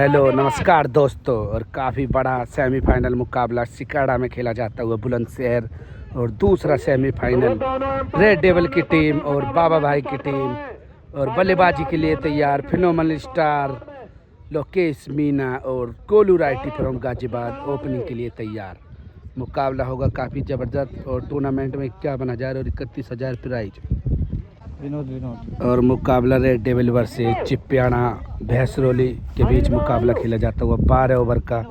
Hello नमस्कार दोस्तों। और काफ़ी बड़ा सेमीफाइनल मुकाबला सिकाड़ा में खेला जाता हुआ बुलंदशहर और दूसरा सेमीफाइनल रेड डेविल की टीम और बाबा भाई की टीम और बल्लेबाजी के लिए तैयार फिनोमिनल स्टार लोकेश मीना और Golu righty from Ghaziabad opening के लिए तैयार। मुकाबला होगा काफ़ी ज़बरदस्त और टूर्नामेंट में 51,000 और 31,000 प्राइज। विनोद और मुकाबला रेड डेविल वर्सेस चिप्याना भैंसरोली के बीच मुकाबला खेला जाता हुआ 12 ओवर का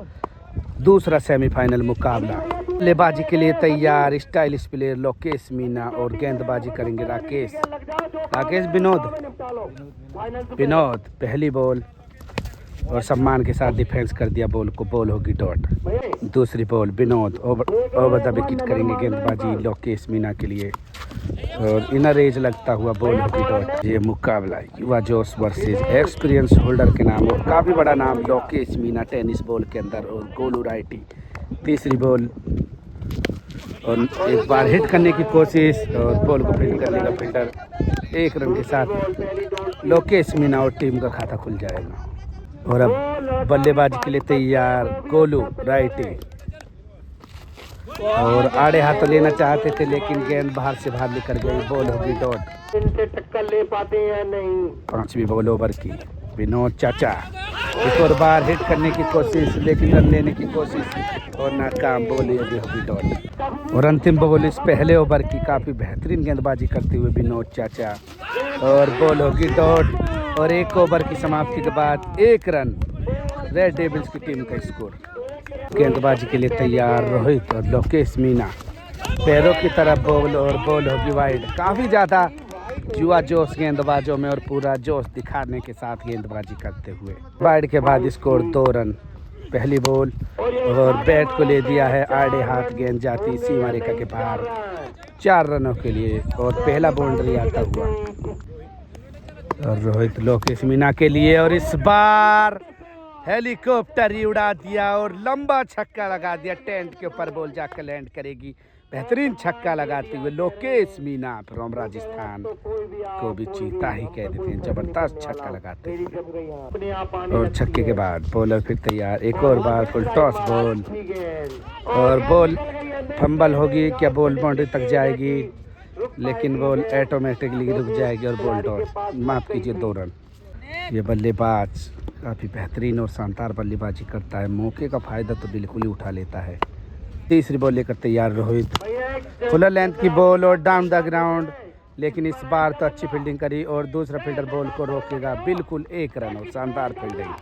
दूसरा सेमीफाइनल मुकाबला। बल्लेबाजी के लिए तैयार स्टाइलिश प्लेयर लोकेश मीना और गेंदबाजी करेंगे राकेश विनोद पहली बॉल और सम्मान के साथ डिफेंस कर दिया बॉल को, बॉल होगी डॉट। दूसरी ball Vinod over the wicket करेंगे गेंदबाजी लोकेश मीना के लिए और इनर एज लगता हुआ बॉल होगी डॉट। ये मुकाबला युवा जोश वर्सेस एक्सपीरियंस होल्डर के नाम और काफ़ी बड़ा नाम लोकेश मीना टेनिस बॉल के अंदर और गोलू राइटी। तीसरी बॉल और एक बार हिट करने की कोशिश और बॉल को फील्ड कर लेगा फील्डर। एक रन के साथ लोकेश मीना और टीम का खाता खुल जाएगा। और अब बल्लेबाजी के लिए तैयार गोलू राइटी और आड़े हाथों लेना चाहते थे लेकिन गेंद बाहर से बाहर निकल गई, बॉल होगी डॉट। इनसे टक्कर ले पाते हैं नहीं। पांचवी बॉल ओवर की विनोद चाचा एक और बार हिट करने की कोशिश लेकिन रन लेने की कोशिश और नाकाम, बॉल होगी डॉट। और अंतिम बॉल इस पहले ओवर की काफ़ी बेहतरीन गेंदबाजी करते हुए विनोद चाचा और बॉल होगी डॉट। और एक ओवर की समाप्ति के बाद 1 रन रेड डेविल्स की टीम का स्कोर। गेंदबाजी के लिए तैयार रोहित और लोकेश मीना पैरों की तरफ बॉल और बॉल होगी वाइड। काफ़ी ज़्यादा युवा जोश गेंदबाजों में और पूरा जोश दिखाने के साथ गेंदबाजी करते हुए वाइड के बाद स्कोर 2 रन। पहली बॉल और बैट को ले दिया है आड़े हाथ, गेंद जाती सीमा रेखा के बाहर 4 रनों के लिए और पहला बाउंड्री आता हुआ और रोहित लोकेश मीना के लिए। और इस बार हेलीकॉप्टर ही उड़ा दिया और लंबा छक्का लगा दिया, टेंट के ऊपर बॉल जाकर लैंड करेगी। बेहतरीन छक्का लगाते हुए लोकेश मीना फ्रॉम राजस्थान को भी चीता ही कह देते हैं, जबरदस्त छक्का लगाते हैं। और छक्के के बाद बॉलर फिर तैयार, एक और बार फुल टॉस बॉल और बॉल फंबल होगी, क्या बॉल बाउंड्री तक जाएगी लेकिन बॉल ऑटोमेटिकली रुक जाएगी और बॉल डॉट, माफ कीजिए 2 रन। ये बल्लेबाज काफ़ी बेहतरीन और शानदार बल्लेबाजी करता है, मौके का फ़ायदा तो बिल्कुल ही उठा लेता है। तीसरी बॉल लेकर तैयार रोहित, फुल लेंथ की बॉल और डाउन द ग्राउंड लेकिन इस बार तो अच्छी फील्डिंग करी और दूसरा फील्डर बॉल को रोकेगा बिल्कुल 1 रन और शानदार फील्डिंग।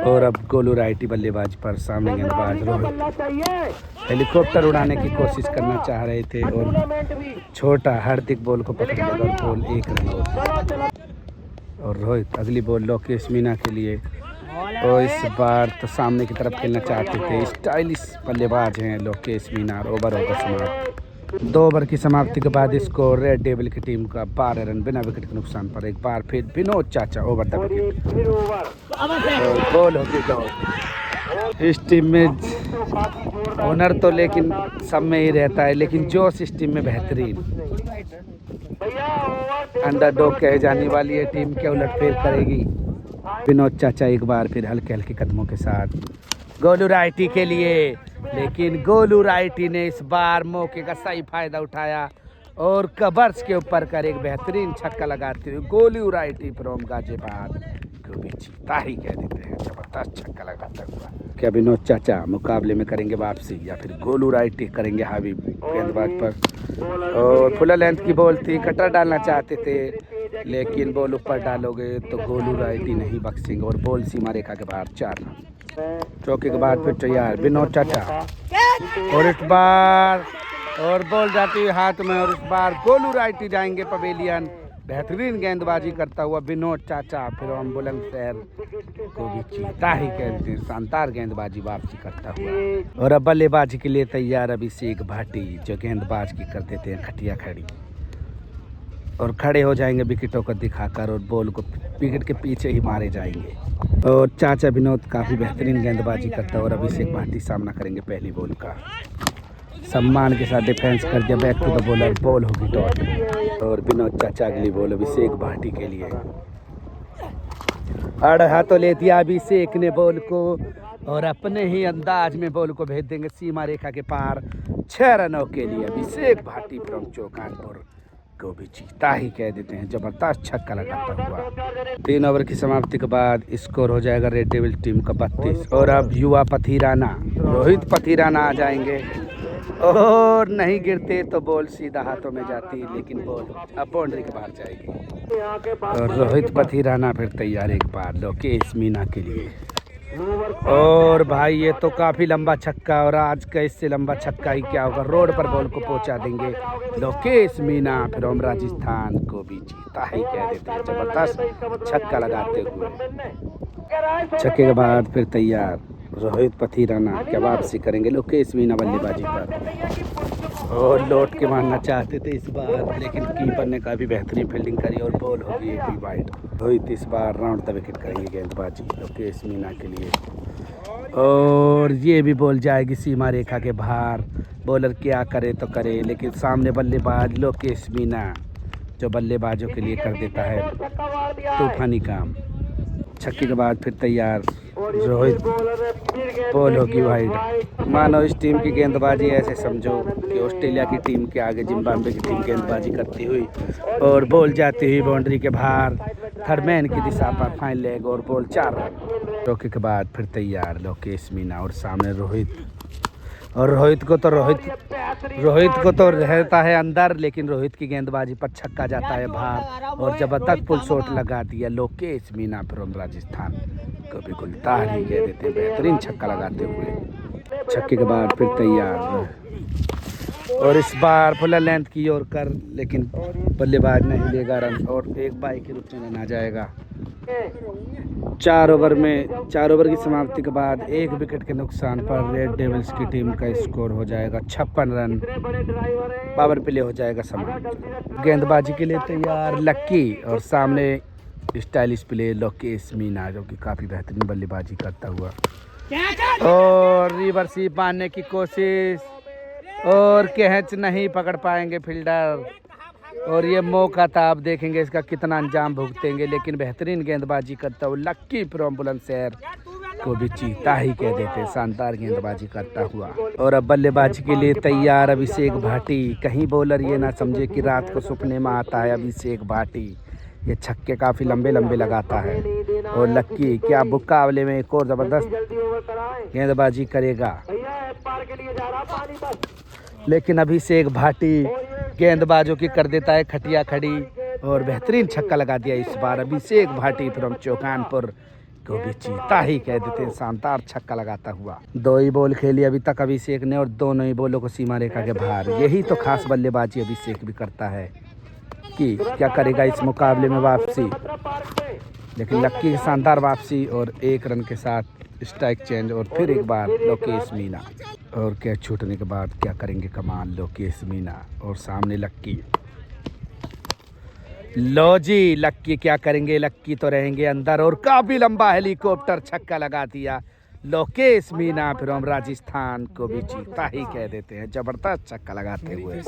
और अब गोलू राइटी बल्लेबाज पर सामने गेंदबाज रोहित हेलीकॉप्टर उड़ाने की कोशिश करना चाह रहे थे और छोटा हार्दिक बॉल को पकड़ लेगा और बॉल 1 रन। और रोहित अगली बॉल लोकेश मीना के लिए और इस बार तो सामने की तरफ खेलना चाहते थे, स्टाइलिश बल्लेबाज हैं लोकेश मीना। ओवर होगा समाप्त। 2 ओवर की समाप्ति के बाद स्कोर रेड डेविल की टीम का 12 रन बिना विकेट के नुकसान पर। एक बार फिर विनोद चाचा ओवर द विकेट और बॉल होगी डॉट। इस टीम में ओनर तो लेकिन सब में ही रहता है लेकिन जोश इस टीम में बेहतरीन। अंडरडॉग कहे जाने वाली है टीम, क्या उलटफेर करेगी। विनोद चाचा एक बार फिर हल्के हल्के कदमों के साथ गोलू राइटी के लिए लेकिन गोलू राइटी ने इस बार मौके का सही फायदा उठाया और कवर्स के ऊपर कर एक बेहतरीन छक्का लगाते हुए गोलू राइटी फ्रॉम गाजियाबाद को भी चीता ही कह देते हैं, जबरदस्त छक्का लगाता हुआ। क्या विनोद चाचा मुकाबले में करेंगे वापसी या फिर गोलू राइटी करेंगे हावी गेंदबाज पर। और फुल लेंथ की बॉल थी, कटर डालना चाहते थे लेकिन बॉल ऊपर डालोगे तो गोलू राइटी नहीं बख्शेंगे और बॉल सीमा रेखा के बाहर 4 रन। चौके के बाद फिर तैयार विनोद चाचा और इस बार और बॉल जाती हुई हाथ में और इस बार गोलू राइटी जाएंगे पवेलियन। बेहतरीन गेंदबाजी करता हुआ विनोद चाचा फिर हम बुलंदशहर को भी चीता ही कहते हैं, शानदार गेंदबाजी वापसी करता हुआ। और अब बल्लेबाजी के लिए तैयार अभिषेक भाटी जो गेंदबाज की कर देते हैं खटिया खड़ी और खड़े हो जाएंगे विकेटों को दिखाकर और बॉल को विकेट के पीछे ही मारे जाएंगे। और चाचा विनोद काफ़ी बेहतरीन गेंदबाजी करता है और अभिषेक भाटी सामना करेंगे पहली बॉल का। सम्मान के साथ डिफेंस कर दिया। Back to the bowler, ball होगी डॉट। और विनोद चाचा अगली बॉल अभिषेक भाटी के लिए। अड़ हाथों ले दिया अभिषेक ने बॉल को और अपने ही अंदाज में बॉल को भेज देंगे सीमा रेखा के पार। 6 रनों के लिए अभिषेक भाटी फ्रॉम चौकानपुर को भी जीता ही कह देते हैं। जबरदस्त छक्का लगाता हुआ। 3 ओवर की समाप्ति के बाद स्कोर हो जाएगा रेड डेविल टीम का 32। और अब युवा पथीराना रोहित पथीराना आ जाएंगे और नहीं गिरते तो बॉल सीधा हाथों में जाती, लेकिन बॉल अब बाउंड्री के बाहर जाएगी। और रोहित पथीराना फिर तैयार एक बार लोकेश मीना के लिए। और भाई ये तो काफ़ी लंबा छक्का, और आज का इससे लंबा छक्का ही क्या होगा। रोड पर बॉल को पहुंचा देंगे लोकेश मीना फ्रॉम राजस्थान को भी जीता ही कह देते हैं। जबरदस्त छक्का लगाते हुए। छक्के के बाद फिर तैयार रोहित पथीराना क्या वापसी करेंगे लोकेश मीना बल्लेबाजी पर। और लौट के मारना चाहते थे इस बार, लेकिन कीपर ने काफ़ी बेहतरीन फील्डिंग करी और बॉल होगी एक भी वाइड। रोहित इस बार राउंड द विकेट करेंगे गेंदबाजी लोकेश मीना के लिए। और ये भी बॉल जाएगी सीमा रेखा के बाहर। बॉलर क्या करे तो करे, लेकिन सामने बल्लेबाज लोकेश मीना जो बल्लेबाजों के लिए कर देता है तूफानी काम। छक्के के बाद फिर तैयार रोहित, बॉल होगी वाइड। मानो इस टीम की गेंदबाजी ऐसे समझो कि ऑस्ट्रेलिया की टीम के आगे जिम्बाब्वे की टीम गेंदबाजी करती हुई, और बॉल जाती हुई बाउंड्री के बाहर थर्डमैन की दिशा पर फाइन लेग और बॉल 4 रन। चौके के बाद फिर तैयार लोकेश मीना और सामने रोहित। और रोहित को तो रहता है अंदर, लेकिन रोहित की गेंदबाजी पर छक्का जाता है बाहर और जबरदस्त पुल शॉट लगा दिया लोकेश मीना फ्रॉम राजस्थान को भी गुलतार ही कह देते हैं। बेहतरीन छक्का लगाते हुए। छक्के के बाद फिर तैयार और इस बार फुल लेंथ की ओर कर, लेकिन बल्लेबाज नहीं लेगा रन और एक बाई के रूप में आ जाएगा। 4 ओवर की समाप्ति के बाद 1 विकेट के नुकसान पर रेड डेविल्स की टीम का स्कोर हो जाएगा 56 रन। पावर प्ले हो जाएगा समाप्त। गेंदबाजी के लिए तैयार लक्की और सामने स्टाइलिश प्ले लोकेश मीना जो कि काफ़ी बेहतरीन बल्लेबाजी करता हुआ। और रिवर्सिव मारने की कोशिश और कैच नहीं पकड़ पाएंगे फील्डर। और ये मौका था, आप देखेंगे इसका कितना अंजाम भुगतेंगे, लेकिन बेहतरीन गेंदबाजी करता हुआ लक्की फ्रॉम बुलंदशहर को भी जीता ही कह देते। शानदार गेंदबाजी करता हुआ। और अब बल्लेबाजी के लिए तैयार अभिषेक भाटी। कहीं बॉलर ये ना समझे कि रात को सपने में आता है अभिषेक भाटी। ये छक्के काफ़ी लंबे लगाता है। और लक्की क्या मुकाबले में एक और ज़बरदस्त गेंदबाजी करेगा, लेकिन अभिषेक भाटी गेंदबाजों की कर देता है खटिया खड़ी और बेहतरीन छक्का लगा दिया इस बार अभिषेक भाटी फ्रॉम चौकानपुर को भी जीता ही कह देते हैं। शानदार छक्का लगाता हुआ। 2 ही बॉल खेली अभी तक अभिषेक ने और दोनों ही बॉलों को सीमा रेखा के बाहर। यही तो खास बल्लेबाजी अभिषेक भी करता है कि क्या करेगा इस मुकाबले में वापसी, लेकिन लक्की की शानदार वापसी और 1 रन के साथ स्ट्राइक चेंज। और फिर एक बार लोकेश मीना और कैच छूटने के बाद क्या करेंगे कमाल लोकेश मीना और सामने लक्की। लो जी लक्की क्या करेंगे, लक्की तो रहेंगे अंदर और काफी लंबा हेलीकॉप्टर छक्का लगा दिया लोकेश मीना फ्रॉम राजस्थान को भी जीता ही कह देते हैं। जबरदस्त छक्का लगाते हुए।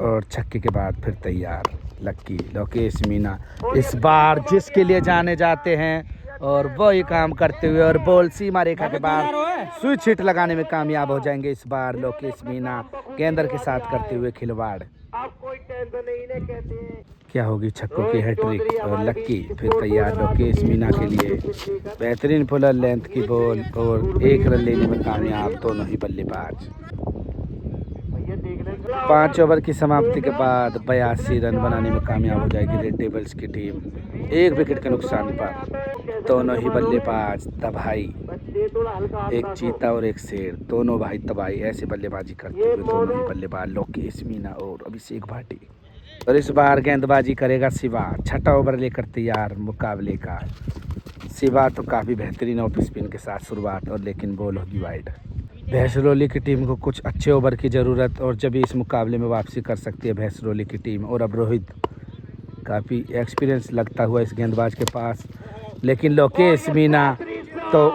और छक्के के बाद फिर तैयार लक्की लोकेश मीना इस बार जिसके लिए जाने जाते हैं और वही काम करते हुए और बॉल सीमा रेखा के बाद स्विच हिट लगाने में कामयाब हो जाएंगे इस बार लोकेश मीना गेंदर के साथ करते हुए खिलवाड़। क्या होगी छक्कों की हैट्रिक और लक्की फिर तैयार लोकेश मीना के लिए बेहतरीन फुल लेंथ की बॉल और 1 रन लेने में कामयाब दोनों ही बल्लेबाज। 5 ओवर की समाप्ति के बाद 82 रन बनाने में कामयाब हो जाएगी रेड डेविल्स की टीम। 1 विकेट के नुकसान पर दोनों ही बल्लेबाज तबाही, एक चीता और एक शेर, दोनों भाई तबाही ऐसे बल्लेबाजी करते हुए दोनों ही बल्लेबाज लोकेश मीना और अभिषेक भाटी। और इस बार गेंदबाजी करेगा शिवा। 6ठा ओवर लेकर तैयार मुकाबले का। शिवा तो काफ़ी बेहतरीन ऑफ स्पिन के साथ शुरुआत और लेकिन बॉल होगी वाइड। भैंसरौली की टीम को कुछ अच्छे ओवर की ज़रूरत और जब इस मुकाबले में वापसी कर सकती है भैंसरौली की टीम। और अब रोहित काफ़ी एक्सपीरियंस लगता हुआ इस गेंदबाज के पास, लेकिन लोकेश मीना तो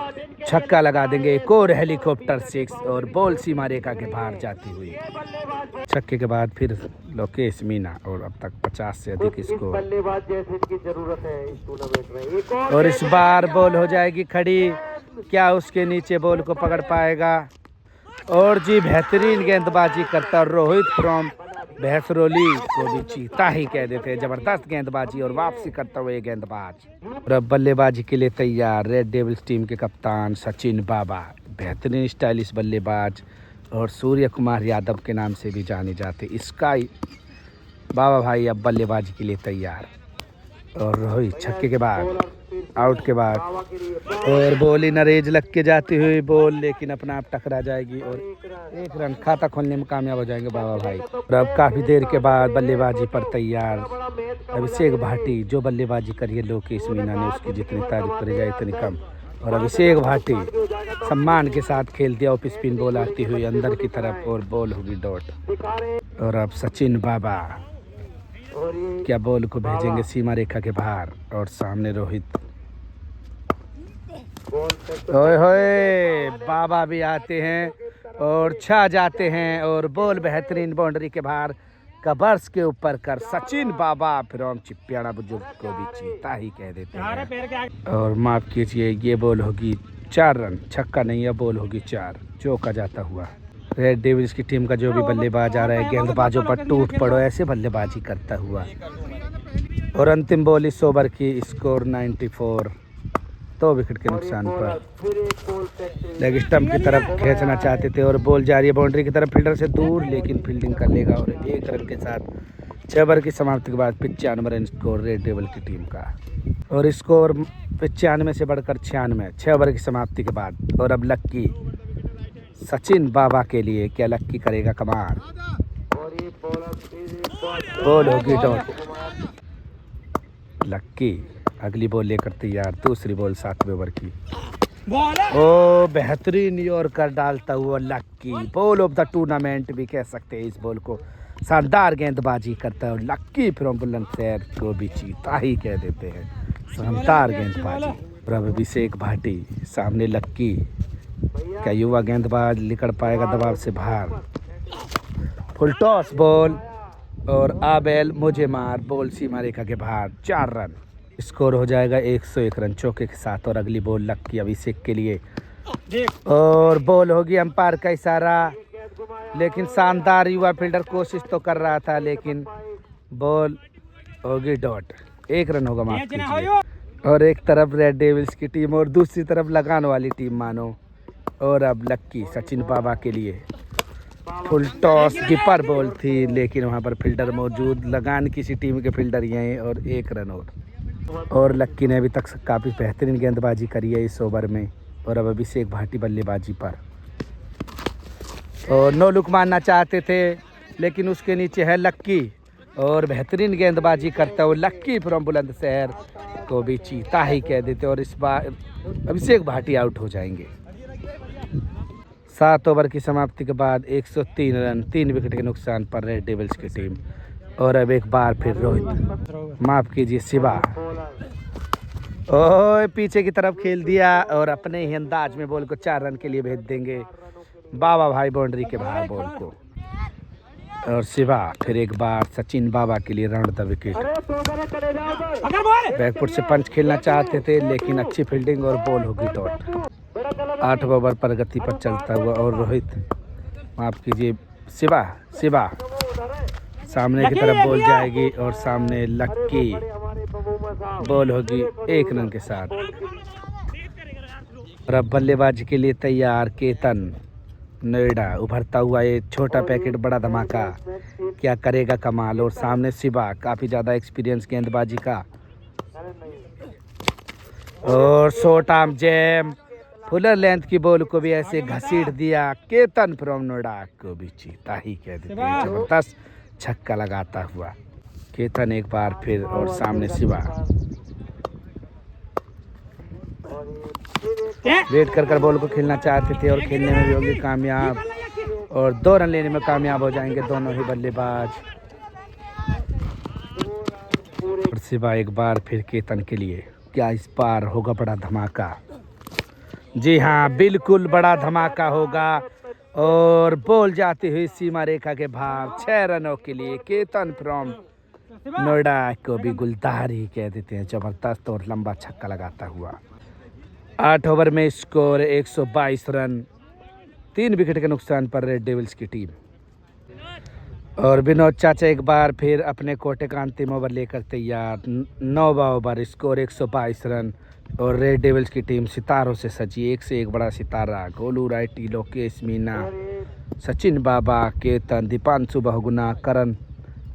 छक्का लगा देंगे। एक और हेलीकॉप्टर 6 और बॉल सीमा रेखा के बाहर जाती हुई। छक्के के बाद फिर लोकेश मीना और अब तक 50 से अधिक स्कोर। बल्लेबाज जैसे की जरूरत है इस टूर्नामेंट में। एक और इस बार बॉल हो जाएगी खड़ी। क्या उसके नीचे बॉल को पकड़ पाएगा? और जी बेहतरीन गेंदबाजी करता रोहित फ्रॉम भैंसरोली को भी चीता ही कह देते हैं। जबरदस्त गेंदबाजी और वापसी करता हुआ ये गेंदबाज। और अब बल्लेबाजी के लिए तैयार रेड डेविल्स टीम के कप्तान सचिन बाबा, बेहतरीन स्टाइलिश बल्लेबाज और सूर्य कुमार यादव के नाम से भी जाने जाते स्काई बाबा भाई अब बल्लेबाजी के लिए तैयार। और रोहित छक्के के बाद आउट के बाद और बॉल नरेज लग के जाती हुई बॉल लेकिन अपना आप टकरा जाएगी और 1 रन खाता खोलने में कामयाब हो जाएंगे बाबा भाई। और अब काफ़ी देर के बाद बल्लेबाजी पर तैयार अभिषेक भाटी, जो बल्लेबाजी करी है लोकेश मीना ने उसकी जितनी तारीफ करी जाए इतनी कम। और अभिषेक भाटी सम्मान के साथ खेल दिया। ऑफ स्पिन बॉल आती हुई अंदर की तरफ और बॉल होगी डॉट। और अब सचिन बाबा क्या बॉल को भेजेंगे सीमा रेखा के बाहर और सामने रोहित। ओए होए बाबा भी आते हैं और छा जाते हैं और बॉल बेहतरीन बाउंड्री के बाहर कबर्स के ऊपर कर सचिन बाबा फ्रॉम चिप्याड़ा बुजुर्ग को भी चीता ही कह देते हैं। और माफ कीजिए ये बॉल होगी 4 रन। छक्का नहीं है, बॉल होगी 4। चौका जाता हुआ। रेड डेविल्स की टीम का जो भी बल्लेबाज आ रहा है गेंदबाजों पर टूट पड़ो ऐसे बल्लेबाजी करता हुआ। और अंतिम बॉल इस ओवर की स्कोर 94, 2 विकेट के नुकसान पर। लेग स्टंप की तरफ खींचना चाहते थे और बॉल जा रही है बाउंड्री की तरफ फील्डर से दूर, लेकिन फील्डिंग कर लेगा। और 1 रन के साथ 6 ओवर की समाप्ति के बाद 95 रन स्कोर रेड डेविल की टीम का। और स्कोर 95 से बढ़कर 96 6 ओवर की समाप्ति के बाद। और अब लक्की सचिन बाबा के लिए, क्या लक्की करेगा कमाल? बॉल होगी डॉट। लक्की अगली बॉल लेकर तैयार, दूसरी बॉल 7वें ओवर की। ओ बेहतरीन यॉर्कर डालता हुआ लक्की, बॉल ऑफ द टूर्नामेंट भी कह सकते हैं इस बॉल को। शानदार गेंदबाजी करता है और लक्की फ्रॉम बुलंदशहर को भी चीता ही कह देते हैं। शानदार गेंदबाजी। और अब अभिषेक भाटी सामने लक्की, क्या युवा गेंदबाज निकल पाएगा दबाव से बाहर? फुल टॉस बॉल और आबेल मुझे मार, बॉल सीमा रेखा के बाहर। 4 रन स्कोर हो जाएगा 101 रन चौके के साथ। और अगली बॉल लक्की अभिषेक के लिए और बॉल होगी अंपायर का इशारा, लेकिन शानदार युवा फील्डर कोशिश तो कर रहा था लेकिन बॉल होगी डॉट। 1 रन होगा, माफ कीजिए। और एक तरफ रेड डेविल्स की टीम और दूसरी तरफ लगान वाली टीम मानो। और अब लक्की सचिन बाबा के लिए फुल टॉस कीपर बॉल थी लेकिन वहां पर फील्डर मौजूद, लगान किसी टीम के फील्डर यहीं और 1 रन और लक्की ने अभी तक काफ़ी बेहतरीन गेंदबाजी करी है इस ओवर में। और अब अभिषेक भाटी बल्लेबाजी पर और नो लुक मारना चाहते थे लेकिन उसके नीचे है लक्की और बेहतरीन गेंदबाजी करता हुआ लक्की फ्रॉम बुलंदशहर को भी चीता ही कह देते। और इस बार अभिषेक भाटी आउट हो जाएंगे। 7 ओवर की समाप्ति के बाद 103 रन 3 विकेट के नुकसान पर रेड डेविल्स की टीम। और अब एक बार फिर रोहित, माफ कीजिए शिवा, ओह पीछे की तरफ खेल दिया और अपने ही अंदाज में बॉल को 4 रन के लिए भेज देंगे बाबा भाई बाउंड्री के बाहर बॉल को। और शिवा फिर एक बार सचिन बाबा के लिए राउंड द विकेट। बैकफुट से पंच खेलना चाहते थे लेकिन अच्छी फील्डिंग और बॉल होगी डॉट। 8 ओवर प्रगति पर चलता हुआ और रोहित, माफ कीजिए शिवा सामने की तरफ बॉल जाएगी और सामने लक्की, बॉल होगी 1 रन के साथ। और अब बल्लेबाजी के लिए तैयार केतन नोएडा, उभरता हुआ ये छोटा पैकेट बड़ा धमाका, क्या करेगा कमाल। और सामने शिवा, काफ़ी ज़्यादा एक्सपीरियंस गेंदबाजी का। और short arm jam, Fuller length की बॉल को भी ऐसे घसीट दिया केतन फ्रॉम नोएडा को भी चीता ही कह देते हैं। जबरदस्त छक्का लगाता हुआ केतन एक बार फिर। और सामने शिवा वेट कर बॉल को खेलना चाहते थे और खेलने में भी होंगे कामयाब और 2 रन लेने में कामयाब हो जाएंगे दोनों ही बल्लेबाज। शिवा एक बार फिर केतन के लिए, क्या इस बार होगा बड़ा धमाका? जी हाँ, बिल्कुल बड़ा धमाका होगा और बॉल जाती हुई सीमा रेखा के बाहर 6 रनों के लिए केतन फ्रॉम नोएडा को भी गुलदार ही कह देते हैं। जबरदस्त और लंबा छक्का लगाता हुआ 8 ओवर में स्कोर 122 रन, 3 विकेट के नुकसान पर रेड डेविल्स की टीम। और विनोद चाचा एक बार फिर अपने कोटे का अंतिम ओवर लेकर तैयार। 9वां ओवर, स्कोर 122 रन और रेड डेविल्स की टीम सितारों से सजी, एक से एक बड़ा सितारा। गोलू राइटी, लोकेश मीना, सचिन बाबा, केतन, दीपांशु बहुगुना, करण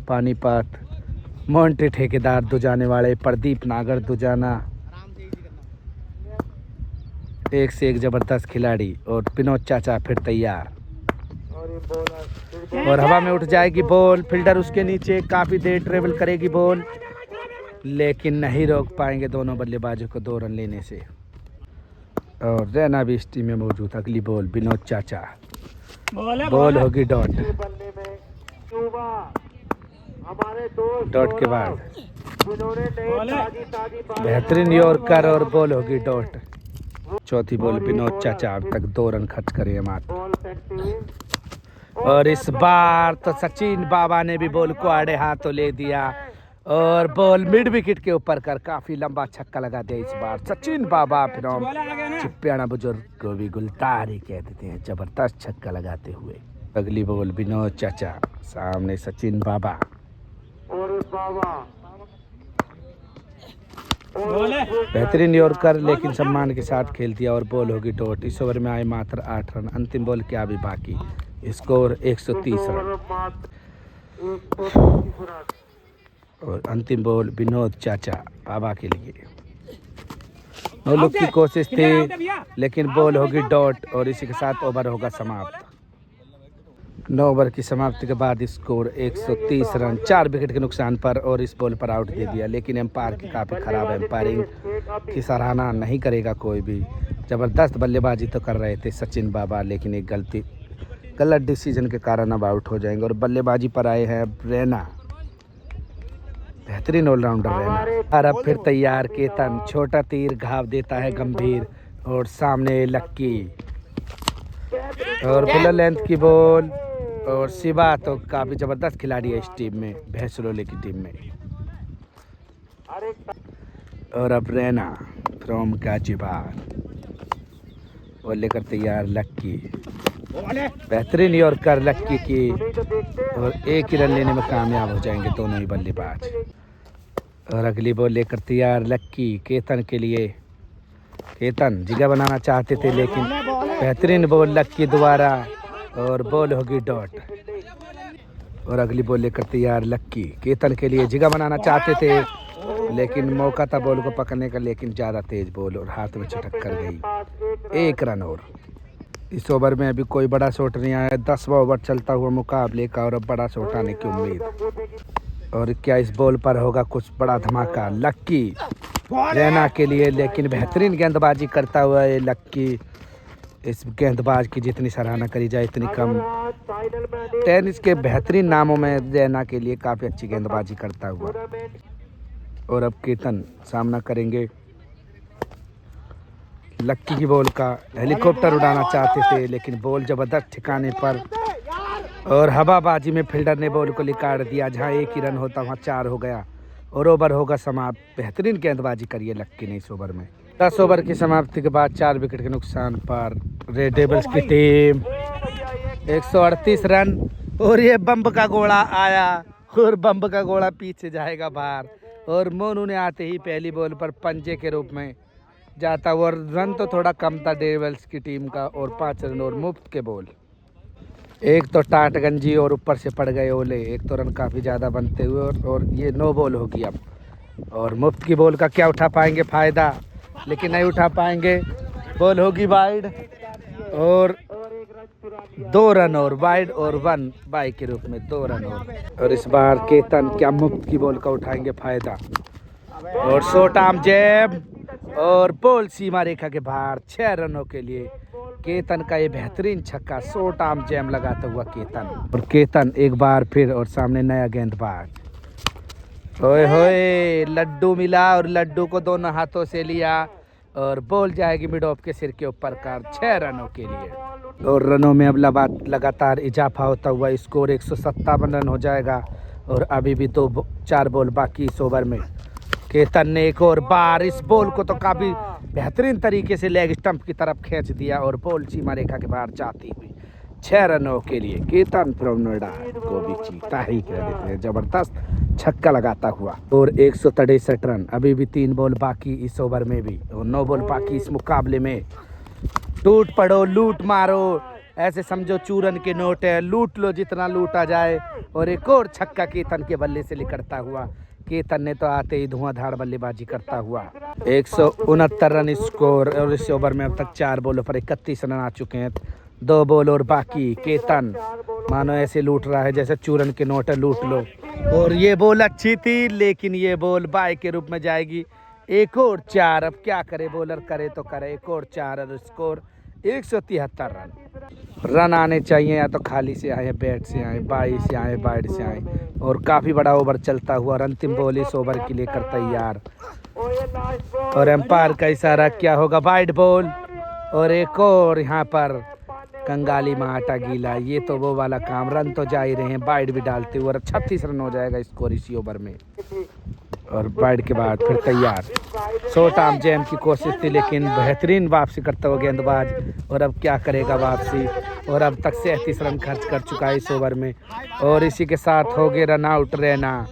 पानीपत, मोंटे ठेकेदार दुजाने वाले, प्रदीप नागर दुजाना, एक से एक जबरदस्त खिलाड़ी। और विनोद चाचा फिर तैयार और हवा में उठ जाएगी बॉल। फील्डर उसके नीचे, काफ़ी देर ट्रेवल करेगी बॉल लेकिन नहीं रोक पाएंगे दोनों बल्लेबाजों को 2 रन लेने से। और रैना भी इस टीम में मौजूद। अगली बॉल विनोद चाचा, बॉल होगी डॉट। डॉट के बाद बेहतरीन यॉर्कर और बॉल होगी डॉट। चौथी बॉल विनोद चाचा अब तक 2 रन खर्च करे मात्र। और इस बार तो सचिन बाबा ने भी बॉल को आड़े हाथों ले दिया और बॉल मिड विकेट के ऊपर कर काफी लंबा छक्का लगा दिया। इस बार सचिन बाबा फ्रॉम चिप्याना बुजुर्ग को भी गुलतार ही कह देते हैं, जबरदस्त छक्का लगाते हुए। अगली बॉल विनोद चाचा, सामने सचिन बाबा। बेहतरीन यॉर्कर लेकिन सम्मान के साथ खेल दिया और बॉल होगी डॉट। इस ओवर में आए मात्र 8 रन। अंतिम बॉल क्या भी बाकी, स्कोर 130 रन। और अंतिम बॉल विनोद चाचा बाबा के लिए। नो लुक की कोशिश थी लेकिन बॉल होगी डॉट और इसी के साथ ओवर होगा समाप्त। 9 ओवर की समाप्ति के बाद स्कोर 130 रन, 4 विकेट के नुकसान पर। और इस बॉल पर आउट दे दिया लेकिन एम्पायर की काफ़ी खराब एम्पायरिंग की सराहना नहीं करेगा कोई भी। ज़बरदस्त बल्लेबाजी तो कर रहे थे सचिन बाबा लेकिन एक गलत डिसीजन के कारण अब आउट हो जाएंगे। और बल्लेबाजी पर आए हैं रैना, बेहतरीन ऑलराउंडर रैना। और अब फिर तैयार केतन, छोटा तीर घाव देता है गंभीर और सामने लक्की और फुल लेंथ की बॉल। और शिवा तो काफ़ी ज़बरदस्त खिलाड़ी है इस टीम में, भैंसलोले की टीम में। और अब रैना फ्रॉम गाजीबार वो लेकर तैयार लक्की, बेहतरीन यॉर्कर लक्की की और एक ही रन लेने में कामयाब हो जाएंगे दोनों ही बल्लेबाज। और अगली बॉल लेकर तैयार लक्की केतन के लिए। केतन जगह बनाना चाहते थे लेकिन बेहतरीन बॉल लक्की दोबारा और बॉल होगी डॉट। और अगली बॉल लेकर तैयार लक्की केतन के लिए। जगह बनाना चाहते थे लेकिन मौका था बॉल को पकड़ने का लेकिन ज़्यादा तेज बॉल और हाथ में चटक कर गई। 1 रन। और इस ओवर में अभी कोई बड़ा शॉट नहीं आया। 10वां ओवर चलता हुआ मुकाबले का और अब बड़ा शॉट आने की उम्मीद। और क्या इस बॉल पर होगा कुछ बड़ा धमाका। लक्की रैना के लिए लेकिन बेहतरीन गेंदबाजी करता हुआ ये लक्की। इस गेंदबाज की जितनी सराहना करी जाए इतनी कम। टेनिस के बेहतरीन नामों में रैना के लिए काफ़ी अच्छी गेंदबाजी करता हुआ। और अब केतन सामना करेंगे लक्की की बॉल का। हेलीकॉप्टर उड़ाना चाहते थे लेकिन बॉल ज़बरदस्त ठिकाने पर और हवाबाजी में फील्डर ने बॉल को लिकाड़ दिया। जहां 1 ही रन होता वहां 4 हो गया और ओवर होगा समाप्त। बेहतरीन गेंदबाजी करिए लक्की ने इस ओवर में। 10 ओवर की समाप्ति के बाद 4 विकेट के नुकसान पर रेड डेविल्स की टीम 138 रन। और ये बम्ब का गोला आया और बम्ब का गोला पीछे जाएगा बाहर। और मोनू ने आते ही पहली बॉल पर पंजे के रूप में जाता हुआ। रन तो थोड़ा कम था डेविल्स की टीम का और 5 रन और मुफ्त के बॉल। एक तो टाटगंजी और ऊपर से पड़ गए ओले। एक तो रन काफ़ी ज़्यादा बनते हुए और ये 9 बॉल होगी अब। और मुफ्त की बॉल का क्या उठा पाएंगे फ़ायदा लेकिन नहीं उठा पाएंगे। बॉल होगी वाइड और 2 रन और वाइड और 1 बाई के रूप में 2 रन और इस बार केतन क्या मुफ्त की बॉल का उठाएंगे फ़ायदा। और शॉर्ट आर्म जैब और बॉल सीमा रेखा के बाहर 6 रनों के लिए केतन का ये बेहतरीन छक्का। शॉर्ट आर्म जैम लगाता हुआ केतन। और केतन एक बार फिर और सामने नया गेंदबाज। ओए होए लड्डू मिला और लड्डू को दोनों हाथों से लिया और बॉल जाएगी मिड ऑफ के सिर के ऊपर कार 6 रनों के लिए। और रनों में अब लगातार इजाफा होता हुआ स्कोर 157 रन हो जाएगा। और अभी भी 4 बॉल बाकी इस ओवर में। केतन ने एक और बार इस बॉल को तो काफ़ी बेहतरीन तरीके से लेग स्टंप की तरफ खींच दिया और बॉल सीमा रेखा के बाहर जाती हुई 6 रनों के लिए केतन फ्रॉम नोएडा को भी जीता ही कह देते हैं, जबरदस्त छक्का लगाता हुआ। और 163 रन, अभी भी 3 बॉल बाकी इस ओवर में भी और 9 बॉल बाकी इस मुकाबले में। टूट पड़ो, लूट मारो, ऐसे समझो चूरन के नोट है, लूट लो जितना लूटा जाए। और एक और छक्का केतन के बल्ले से निकलता हुआ। केतन ने तो आते ही धुआंधार बल्लेबाजी करता हुआ 169 रन स्कोर। और इस ओवर में अब तक 4 बॉलों पर 31 रन आ चुके हैं। 2 बॉल और बाकी। केतन मानो ऐसे लूट रहा है जैसे चूरन के नोट है, लूट लो। और ये बॉल अच्छी थी लेकिन ये बॉल बाय के रूप में जाएगी। एक और 4, अब क्या करे बॉलर, करे तो करे। एक और 4 और स्कोर 173 रन। रन आने चाहिए, या तो खाली से आए, बैट से आए, बाई से आए, वाइड से आए। और काफ़ी बड़ा ओवर चलता हुआ और अंतिम बॉल इस ओवर के लिए कर तैयार। और एम्पायर का इशारा क्या होगा, वाइड बॉल। और एक और यहाँ पर कंगाली में आटा गीला, ये तो वो वाला काम। रन तो जा ही रहे हैं, वाइड भी डालते हुए। और 36 रन हो जाएगा स्कोर इसी ओवर में। और वाइड के बाद फिर तैयार। शॉर्ट आर्म जैम की कोशिश थी लेकिन बेहतरीन वापसी करता हुआ गेंदबाज। और अब क्या करेगा वापसी। और अब तक 37 रन खर्च कर चुका है इस ओवर में। और इसी के साथ हो गए रन आउट रहना।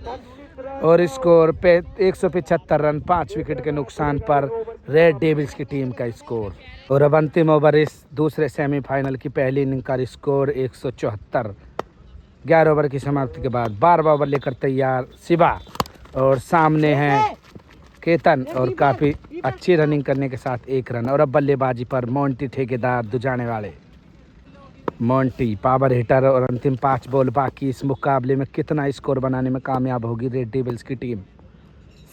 और स्कोर पे 175 रन, 5 विकेट के नुकसान पर रेड डेविल्स की टीम का स्कोर। और अब अंतिम ओवर इस दूसरे सेमीफाइनल की पहली इनिंग का स्कोर 174। 11 ओवर की समाप्ति के बाद 12वां ओवर लेकर तैयार शिवा। और सामने हैं केतन और काफ़ी अच्छी रनिंग करने के साथ 1 रन। और अब बल्लेबाजी पर मोंटी ठेकेदार दुजाने वाले। Monty power hitter. और अंतिम 5 बॉल बाकी इस मुकाबले में कितना स्कोर बनाने में कामयाब होगी रेड डेविल्स की टीम।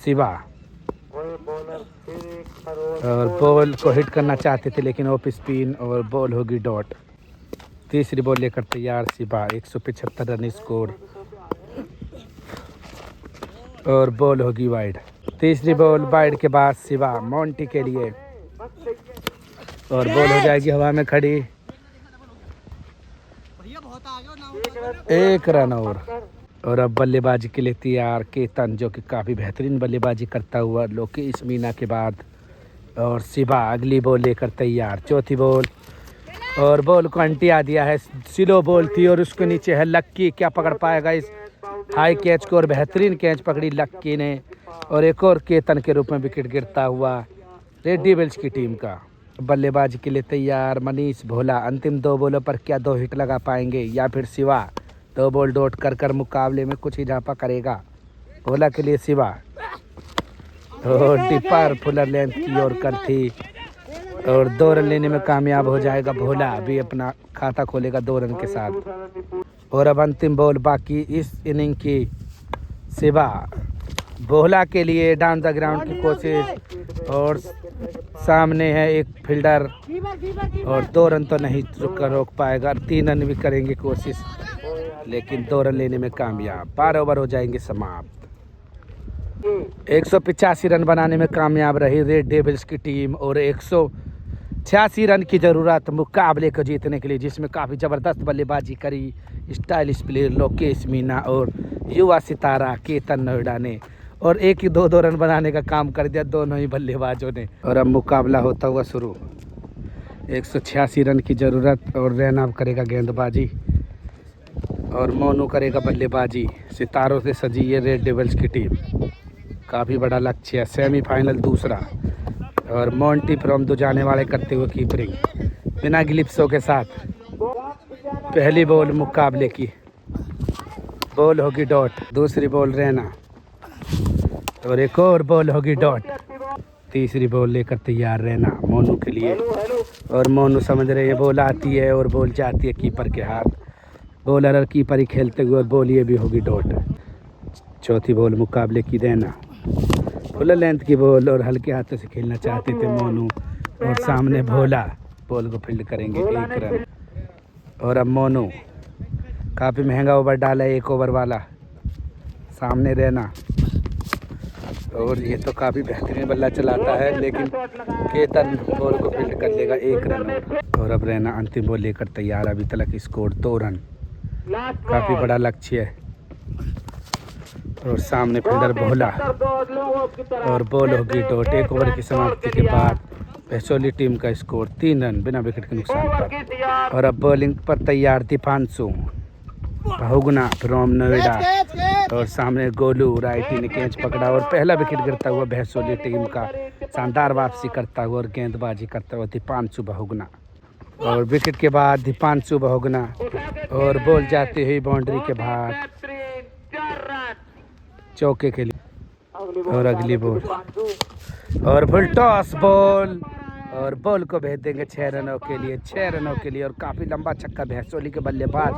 शिवा और बॉल को हिट करना चाहते थे लेकिन ऑफ स्पिन और बॉल होगी डॉट। तीसरी बॉल लेकर तैयार शिवा। 175 रन स्कोर और बॉल होगी वाइड। तीसरी बॉल वाइड के बाद शिवा मोंटी के लिए। और बॉल हो जाएगी हवा में खड़ी। 1 रन और अब बल्लेबाजी के लिए तैयार केतन, जो कि काफ़ी बेहतरीन बल्लेबाजी करता हुआ लोकेश मीना के बाद। और शिवा अगली बॉल लेकर तैयार। चौथी बॉल और बॉल को अंटिया दिया है। स्लो बॉल थी और उसके नीचे है लक्की। क्या पकड़ पाएगा इस हाई कैच को। और बेहतरीन कैच पकड़ी लक्की ने। और एक और केतन के रूप में विकेट गिरता हुआ रेड डेविल्स की टीम का। बल्लेबाजी के लिए तैयार मनीष भोला। अंतिम 2 बॉलों पर क्या 2 हिट लगा पाएंगे या फिर शिवा 2 बॉल डॉट कर मुकाबले में कुछ इजाफा करेगा। भोला के लिए शिवा। और टिप्पर फुलर लेंथ की ओर कर थी और 2 रन लेने में कामयाब हो जाएगा भोला। अभी अपना खाता खोलेगा 2 रन के साथ। और अब अंतिम बॉल बाकी इस इनिंग की। शिवा भोला के लिए डाउन द ग्राउंड की कोशिश। और सामने है एक फील्डर और 2 रन तो नहीं रोक पाएगा। 3 रन भी करेंगे कोशिश लेकिन 2 रन लेने में कामयाब। 12 ओवर हो जाएंगे समाप्त। 185 रन बनाने में कामयाब रही रेड डेविल्स की टीम। और 186 रन की ज़रूरत मुकाबले को जीतने के लिए, जिसमें काफ़ी ज़बरदस्त बल्लेबाजी करी स्टाइलिश प्लेयर लोकेश मीना और युवा सितारा केतन नोएडा ने। और 1-2 रन बनाने का काम कर दिया दोनों ही बल्लेबाजों ने। और अब मुकाबला होता हुआ शुरू। 186 रन की ज़रूरत और रैना करेगा गेंदबाजी और मोनू करेगा बल्लेबाजी। सितारों से सजी ये रेड डेविल्स की टीम। काफ़ी बड़ा लक्ष्य है, सेमीफाइनल दूसरा। और मोंटी फ्रॉम दुजाने वाले करते हुए कीपरिंग बिना ग्लिप्सों के साथ। पहली बॉल मुकाबले की, बॉल होगी डॉट। दूसरी बॉल रैना और एक और बॉल होगी डॉट। तीसरी बॉल लेकर तैयार रहना मोनू के लिए। और मोनू समझ रहे हैं बॉल आती है और बॉल जाती है कीपर के हाथ। बॉलर और कीपर ही खेलते हुए और बॉल ये भी होगी डॉट। चौथी बॉल मुकाबले की रहना। फुल लेंथ की बॉल और हल्के हाथों से खेलना चाहते थे मोनू। और सामने भोला बॉल को फील्ड करेंगे 1 रन। और अब मोनू काफ़ी महंगा ओवर डाला है 1 ओवर वाला। सामने रहना और ये तो काफ़ी बेहतरीन बल्ला चलाता है, लेकिन केतन बॉल को फील्ड कर लेगा 1 रन। और अब रैना अंतिम बॉल लेकर तैयार। अभी तक स्कोर 2 रन, काफ़ी बड़ा लक्ष्य है। और सामने फील्डर भोला और बॉल होगी डॉट। 1 ओवर की समाप्ति के बाद भैंसोली टीम का स्कोर 3 रन बिना विकेट के नुकसान पर। और अब बॉलिंग पर तैयार दीपांशु बहुगुना फ्रॉम नोएडा। और सामने गोलू राइटी ने कैच पकड़ा और पहला विकेट गिरता हुआ भैंसोली टीम का। शानदार वापसी करता हुआ और गेंदबाजी करता हुआ दीपांशु बहुगुना। और विकेट के बाद दीपांशु बहुगुना और बॉल जाती हुई बाउंड्री के बाहर चौके के लिए। और अगली बॉल और फुल टॉस बॉल और बॉल को भेज देंगे 6 रनों के लिए, 6 रनों के लिए। और काफ़ी लंबा छक्का, भैंसोली के बल्लेबाज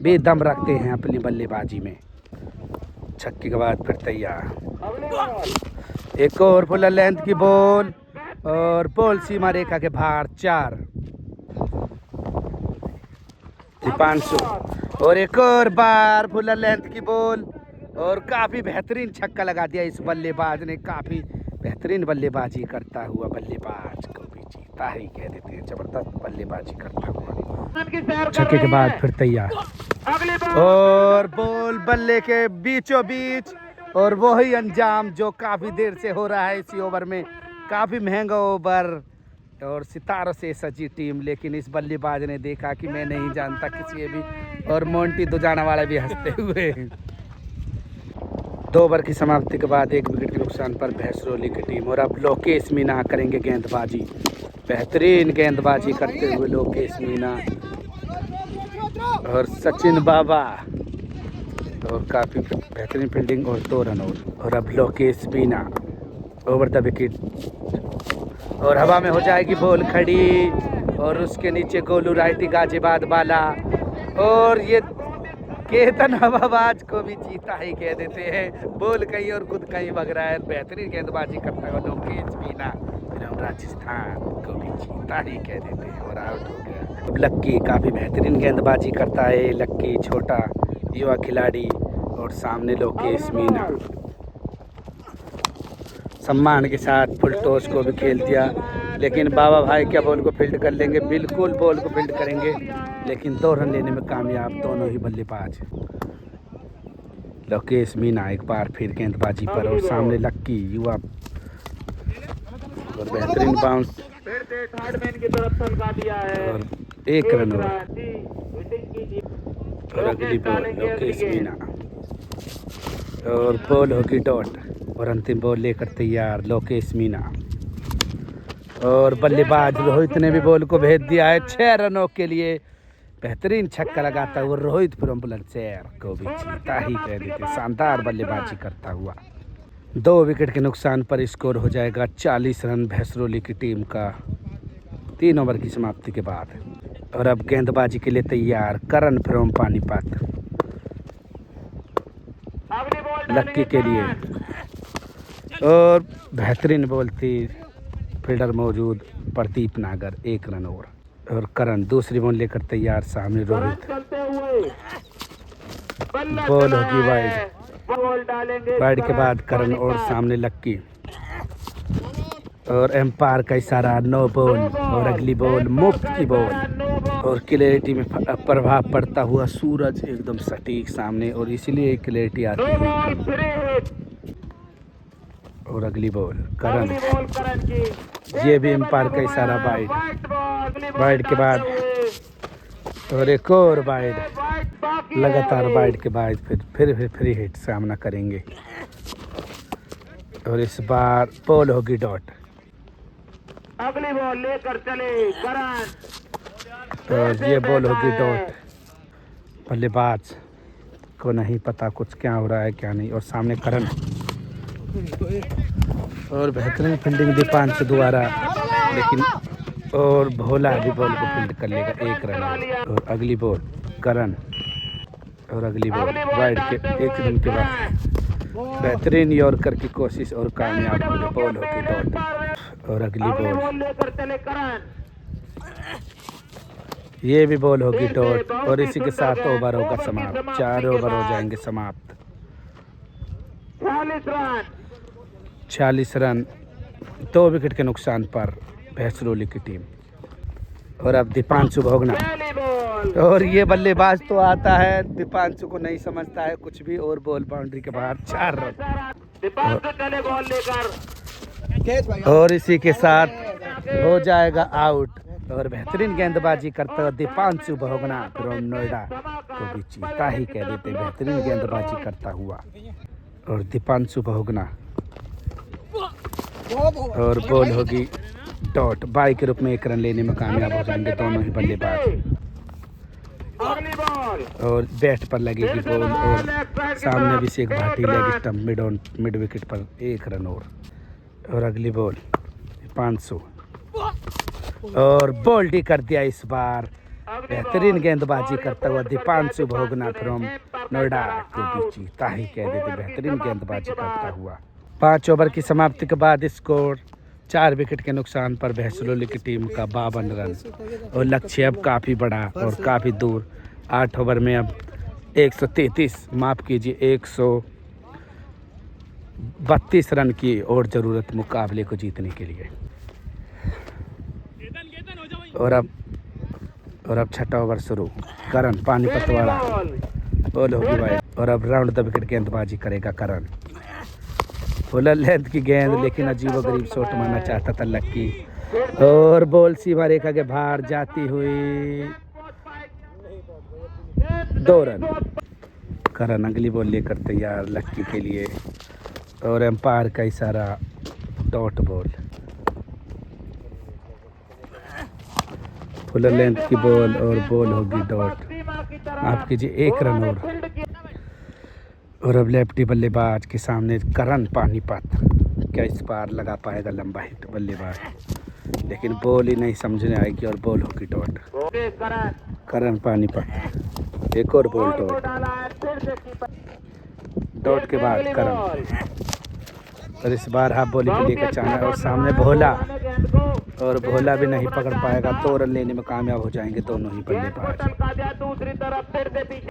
बेदम रखते हैं अपनी बल्लेबाजी में। छक्के के बाद फिर तैयार, एक और फुल लेंथ की बॉल और बॉल सीमा रेखा के बाहर 4। दीपांशु और एक और बार फुल लेंथ की बॉल और काफ़ी बेहतरीन छक्का लगा दिया इस बल्लेबाज ने। काफ़ी बेहतरीन बल्लेबाजी करता हुआ बल्लेबाज को भी जीता ही कह देते हैं। ज़बरदस्त बल्लेबाजी करता हुआ। छक्के के बाद फिर तैयार और बॉल बल्ले के बीचों बीच और वही अंजाम जो काफ़ी देर से हो रहा है इसी ओवर में। काफ़ी महंगा ओवर और सितारों से सजी टीम, लेकिन इस बल्लेबाज ने देखा कि मैं नहीं जानता किसी भी। और मोंटी दुजाना वाला भी हंसते हुए। 2 ओवर की समाप्ति के बाद 1 विकेट के नुकसान पर भैंसोली की टीम। और अब लोकेश मीना करेंगे गेंदबाजी। बेहतरीन गेंदबाजी करते हुए लोकेश मीना और सचिन बाबा और काफ़ी बेहतरीन फील्डिंग और 2 रन। और अब Lokesh Meena over the wicket और हवा में हो जाएगी बॉल खड़ी और उसके नीचे गोलू राइटी गाजियाबाद वाला। और ये केतन हवाबाज को भी जीता ही कह देते हैं। बॉल कहीं और खुद कहीं भग रहा है। बेहतरीन गेंदबाजी करता है लोकेश मीना, राजस्थान को भी जीता ही कह देते हैं और आउट हो गया। अब लक्की काफ़ी बेहतरीन गेंदबाजी करता है। लक्की छोटा युवा खिलाड़ी और सामने लोकेश मीना सम्मान के साथ फुल टॉस को भी खेल दिया, लेकिन बाबा भाई क्या बॉल को फील्ड कर लेंगे। बिल्कुल बॉल को फील्ड करेंगे, लेकिन 2 रन लेने में कामयाब दोनों ही बल्लेबाज। लोकेश मीना एक बार फिर गेंदबाजी पर और सामने लक्की युवा और बेहतरीन बाउंस और 1 रन। और अगली बॉल लोकेश मीना और बॉल होगी डॉट और अंतिम बॉल लेकर तैयार लोकेश मीना। और बल्लेबाज रोहित ने भी बॉल को भेज दिया है 6 रनों के लिए। बेहतरीन छक्का लगाता हुआ रोहित फ्रॉम बुलंदशहर को भी जीता ही कह देते। शानदार बल्लेबाजी करता हुआ। 2 विकेट के नुकसान पर स्कोर हो जाएगा 40 रन भैंसोली की टीम का 3 ओवर की समाप्ति के बाद। और अब गेंदबाजी के लिए तैयार करण फ्रॉम पानीपत लक्की के लिए। और बेहतरीन बॉल थी, फील्डर मौजूद प्रदीप नागर 1 रन। और करण दूसरी बॉल लेकर तैयार, सामने रोहित। बॉल होगी वाइड के बाद करण और सामने लक्की और एम्पायर का इशारा नो बॉल। और अगली बॉल मुफ्त की बॉल और क्लैरिटी में प्रभाव पड़ता हुआ सूरज एकदम सटीक सामने और इसीलिए क्लैरिटी आती है। और अगली बॉल करण, ये भी एम्पायर का इशारा वाइड के बाद और एक और वाइड, लगातार वाइड के बाद फिर फ्री हिट सामना करेंगे। और इस बार बॉल होगी डॉट। अगली बॉल लेकर चले करण। तो ये बॉल होगी डॉट। बल्लेबाज को नहीं पता कुछ क्या हो रहा है क्या नहीं। और सामने करण और बेहतरीन फील्डिंग दीपांशु द्वारा, लेकिन और भोला भी बॉल को फील्ड कर लेगा 1 रन। और अगली बॉल करण और अगली बॉल वाइड के 1 रन के बाद बेहतरीन यॉर्कर की कोशिश और कामयाब होगी। बॉल होगी डॉट। और अगली बॉल ये भी बॉल होगी डॉट। और इसी के साथ ओवर होगा समाप्त। 4 ओवर हो जाएंगे समाप्त। 40 रन 2 विकेट के नुकसान पर भैंसरोली की टीम। और अब दीपांशु भोगना, पहली बॉल और ये बल्लेबाज तो आता है, दीपांशु को नहीं समझता है कुछ भी, और बॉल बाउंड्री के बाहर 4 रन। दीपांशु चले बॉल लेकर और इसी के साथ हो जाएगा आउट। और बेहतरीन गेंदबाजी करता हुआ दीपांशु भोगना फ्रॉम नोएडा को भी जीता ही कह देते, बेहतरीन गेंदबाजी करता हुआ। और दीपांशु भोगना, और बॉल होगी डॉट। 22 के रूप में 1 रन लेने में कामयाब हो जाएंगे दोनों ही बल्लेबाज। अगली बॉल और बैट पर लगेगी बॉल, और सामने Abhishek Bhati leg stump mid wicket पर 1 रन और अगली बॉल 500 और बोल्ड ही कर दिया इस बार। बेहतरीन गेंदबाजी करता हुआ दीपांशु भोगना फ्रॉम नोएडा को भी जीता ही कह देते, बेहतरीन गेंदबाजी करता हुआ। 5 ओवर की समाप्ति के बाद स्कोर 4 विकेट के नुकसान पर भैंसरोली की टीम का 52 रन, और लक्ष्य अब काफ़ी बड़ा और काफ़ी दूर। 8 ओवर में अब 133 माफ़ कीजिए 132 रन की और ज़रूरत मुकाबले को जीतने के लिए। और अब 6ठा ओवर शुरू। करण पानीपत वाला बॉल होगी भाई, और अब राउंड द विकेट गेंदबाजी करेगा करण। फुल लेंथ की गेंद, लेकिन अजीबो गरीब शॉट मारना चाहता था लक्की, और बॉल सीमा रेखा के बाहर जाती हुई 2 रन। करण अगली बॉल लेकर तैयार लक्की के लिए, और एम्पायर का इशारा डॉट बॉल। फुल लेंथ की बॉल, और बॉल होगी डॉट। आप कीजिए 1 रन और अब लेफ्टी बल्लेबाज के सामने करण पानीपत। क्या इस बार लगा पाएगा लंबा हिट बल्लेबाज, लेकिन बॉल ही नहीं समझने आएगी, और बॉल होगी डॉट। करण पानीपत, एक और बॉल डॉट के बाद करण, और इस बार हाफ बॉलिंग लेकर जाना है, और सामने भोला, और भोला भी नहीं पकड़ पाएगा। 2 रन लेने में कामयाब हो जाएंगे दोनों ही बल्लेबाज।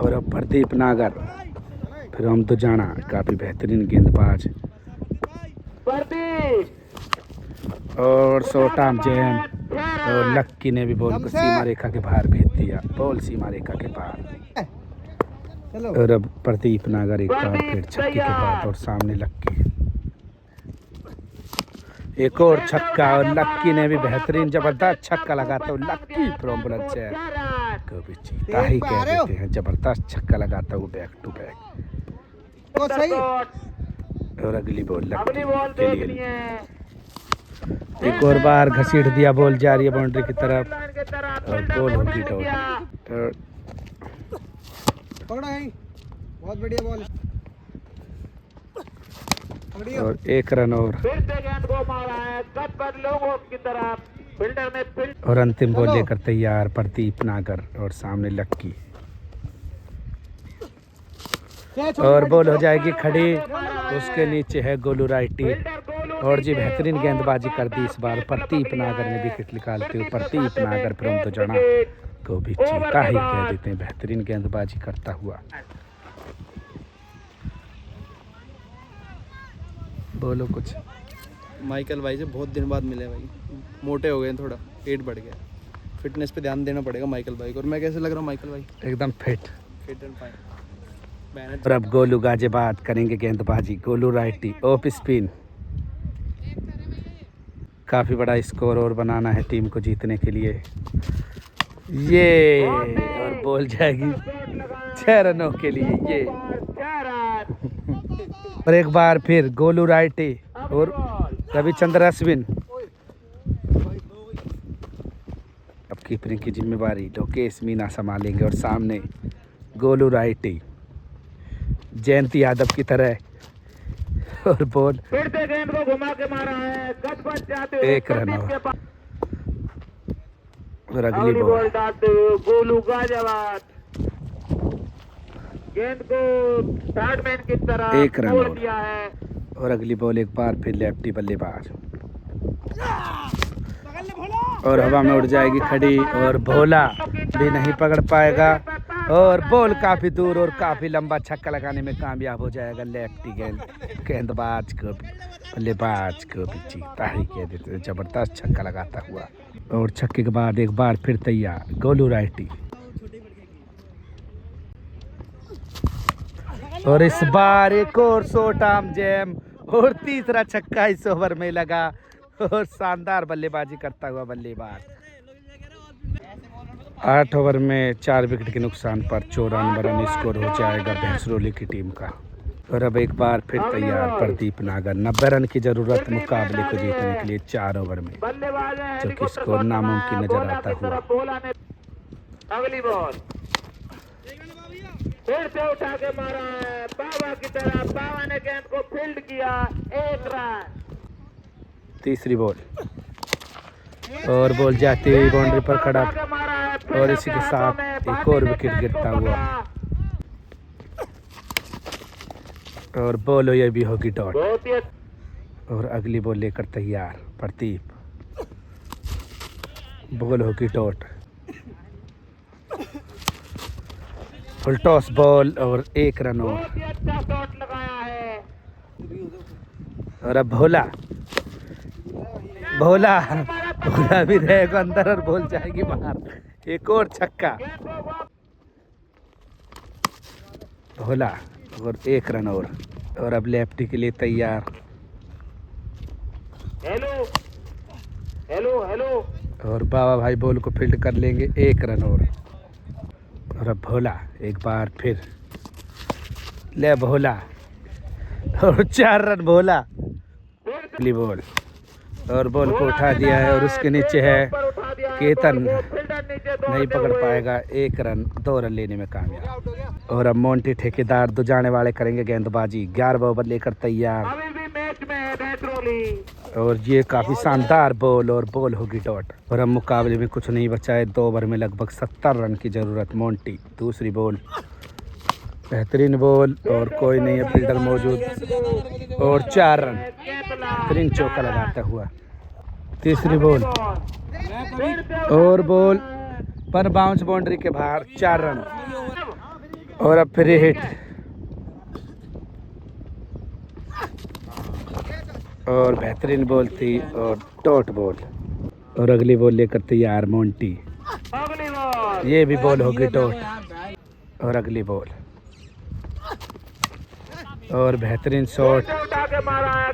और अब प्रदीप नागर फिर हम तो जाना, काफ़ी बेहतरीन गेंदबाज, और शॉर्ट-आर्म जैम, और लक्की ने भी बॉल को सीमा रेखा के बाहर भेज दिया। बॉल सीमा रेखा के बाहर, और अब प्रदीप नागर एक बार फिर छक्के के बाद, और सामने लक्की, एक और छक्का, और लक्की ने भी बेहतरीन जबरदस्त छक्का लगाता हुआ लक्की फ्रॉम बुलंदशहर को भी जीता ही कह देते हैं। जबरदस्त छक्का लगाता हुआ बैक टू बैक। और अगली बॉल लक्की के लिए, एक और बार घसीट दिया, बॉल जा रही है बाउंड्री की तरफ, और बॉल होगी डॉट। बहुत बढ़िया बॉल, और 1 रन और अंतिम बॉल लेकर तैयार प्रदीप नागर, और सामने लक्की, और बॉल हो जाएगी खड़ी। उसके नीचे है गोलू राइटी, और जी बेहतरीन गेंदबाजी कर दी इस बार प्रदीप नागर ने विकेट निकालते हुए। प्रदीप नागर फ्रॉम तो जना को भी जीता ही कह देते हैं, बेहतरीन गेंदबाजी करता हुआ। बोलो कुछ। माइकल भाई से बहुत दिन बाद मिले भाई, मोटे हो गए, थोड़ा पेट बढ़ गया, फिटनेस पे ध्यान देना पड़ेगा माइकल भाई को। और मैं कैसे लग रहा हूँ माइकल भाई? एकदम फिट एंड फाइन। और अब गोलू गाजियाबाद करेंगे गेंदबाजी। गोलू राइटी ऑफ स्पिन, काफ़ी बड़ा स्कोर और बनाना है टीम को जीतने के लिए। ये और बॉल जाएगी 6 रनों के लिए ये। और एक बार फिर गोलू राइटी और रविचंद्र अश्विन। अब कीपरिंग की जिम्मेवारी लोकेश मीना संभालेंगे, और सामने गोलू राइटी जयंत यादव की तरह, और बॉल फिर से गेंद को घुमा के मारा है, गज बच जाते हुए 1 रन और अगली बॉल डालते हुए गोलू गाजियाबाद गेंद को थर्ड मैन की तरह 1 रन छोड़ दिया है। और अगली बॉल एक बार फिर लेफ्टी बल्लेबाज, और हवा में उड़ जाएगी खड़ी, और भोला भी नहीं पकड़ पाएगा, और बॉल काफी दूर और काफी लंबा छक्का लगाने में कामयाब हो जाएगा लेफ्टी गेंदबाज को, बल्लेबाज को भी जीता ही कह देते, जबरदस्त छक्का लगाता हुआ। और छक्के के बाद एक बार फिर तैयार गोलू राइटी, और इस बार एक और शॉट आम जैम और तीसरा छक्का इस ओवर में लगा और शानदार बल्लेबाजी करता हुआ बल्लेबाज। 8 ओवर में 4 विकेट के नुकसान पर 54 रन स्कोर हो जाएगा भैंसरोली की टीम का। और अब एक बार फिर तैयार प्रदीप नागर, 90 रन की जरूरत मुकाबले को जीतने के लिए 4 ओवर में, जो कि स्कोर नामुमकिन नजर आता हुआ। अगली बॉल फिर से उठा के मारा है बाबा की तरह, बाबा ने गेंद को फील्ड किया, 1 रन। तीसरी बॉल और बॉल जाती हुई बाउंड्री पर खड़ा, और इसी के साथ एक और विकेट गिरता हुआ, और बॉल ये भी होगी डॉट। और अगली बॉल लेकर तैयार प्रदीप, बॉल होगी डॉट, फुल टॉस बॉल और 1 रन और अब भोला भोला भोला भी रहेगा अंदर और बॉल जाएगी बाहर। एक और छक्का, भोला और 1 रन और अब लेफ्टी के लिए तैयार। हेलो हेलो हेलो, और बाबा भाई बॉल को फील्ड कर लेंगे, 1 रन और अब भोला एक बार फिर ले भोला और 4 रन भोला। अगली बॉल और बॉल को उठा दिया है और उसके नीचे है केतन, नहीं पकड़ पाएगा, 1 रन 2 रन लेने में कामयाब। और अब मोंटी ठेकेदार दो जाने वाले करेंगे गेंदबाजी, 11 ओवर लेकर तैयार। और ये काफी शानदार बॉल और बॉल होगी डॉट। और अब मुकाबले में कुछ नहीं बचा है, 2 ओवर में लगभग 70 रन की जरूरत। मोंटी दूसरी बॉल, बेहतरीन बॉल और कोई नहीं है फील्डर मौजूद, और 4 रन, बेहतरीन चौका लगाता हुआ। तीसरी बॉल और बॉल पर बाउंस बाउंड्री के बाहर, 4 रन और अब फिर हिट और बेहतरीन बॉल थी और डॉट बॉल। और अगली बॉल लेकर तैयार मोंटी, ये भी बॉल होगी डॉट। और अगली बॉल और बेहतरीन शॉट,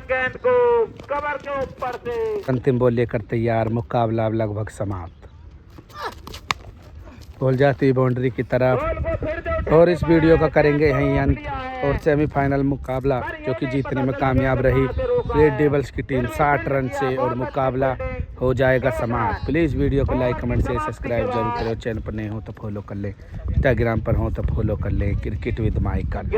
गेंद को कवर के ऊपर से। अंतिम बॉल लेकर तैयार, मुकाबला अब लगभग समाप्त। बॉल जाती बाउंड्री की तरफ और इस वीडियो का करेंगे यहीं अंत। और सेमीफाइनल मुकाबला जो कि जीतने में कामयाब रही रेड डेविल्स की टीम 60 रन से, और मुकाबला हो जाएगा समाप्त। प्लीज़ वीडियो को लाइक कमेंट से सब्सक्राइब जरूर करें, चैनल पर नए हो तो फॉलो कर लें, इंस्टाग्राम पर हो तो फॉलो कर लें क्रिकेट विद माइकल।